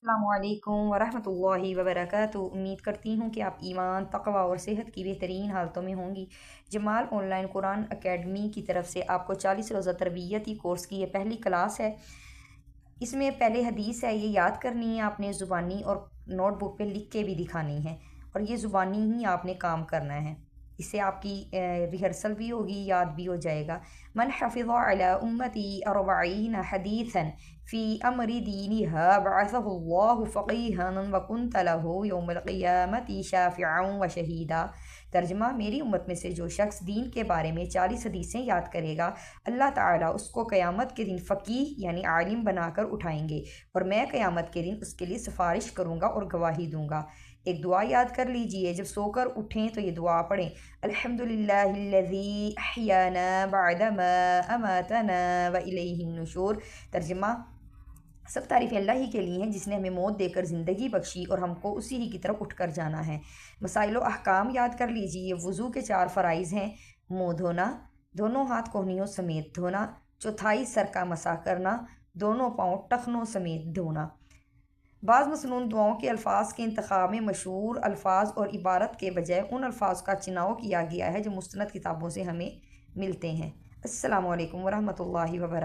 अस्सलामुअलैकुम वरहमतुल्लाहि वबरकातुहू। उम्मीद करती हूँ कि आप ईमान, तक़वा और सेहत की बेहतरीन हालतों में होंगी। जमाल ऑनलाइन कुरान अकेडमी की तरफ से आपको 40 रोज़ा तरबियती कोर्स की ये पहली क्लास है। इसमें पहले हदीस है, ये याद करनी है आपने ज़ुबानी और नोटबुक पे लिख के भी दिखानी है, और ये ज़ुबानी ही आपने काम करना है। इससे आपकी रिहर्सल भी होगी, याद भी हो जाएगा। मन हफ़िज़ अला उम्मती अर्बईन हदीसन फ़ी अमरी दीनिहा बअसहुल्लाहु फ़क़ीहन व कुन्त लहु यौमल क़ियामति शाफ़िअन व शहीदा। तर्जमा, मेरी उम्मत में से जो शख्स दीन के बारे में 40 हदीसें याद करेगा, अल्लाह ताला उसको क़यामत के दिन फ़कीह यानी आलिम बनाकर उठाएंगे, और मैं क़यामत के दिन उसके लिए सिफारिश करूँगा और गवाही दूँगा। एक दुआ याद कर लीजिए, जब सोकर उठें तो ये दुआ पढ़ें, अल्हम्दुलिल्लाहिल्लज़ी अहयाना बअदमा अमातना व इलैहिन नुशूर। तर्जमा, सब तारीफ़ें अल्लाह ही के लिए हैं जिसने हमें मौत देकर ज़िंदगी बख्शी और हमको उसी ही की तरफ उठ कर जाना है। मसाइल व अहकाम याद कर लीजिए। वज़ू के 4 फ़राइज़ हैं: मुँह धोना, दोनों हाथ कोहनियों समेत धोना, चौथाई सर का मसा करना, दोनों पाँव टखनों समेत धोना। बाज़ मसनून दुआओं के अल्फाज के इंतखाब में मशहूर अल्फाज और इबारत के बजाय उन अल्फाज का चुनाव किया गया है जो मुस्तनद किताबों से हमें मिलते हैं। अस्सलामु अलैकुम वरहमतुल्लाहि वबरकातुहू।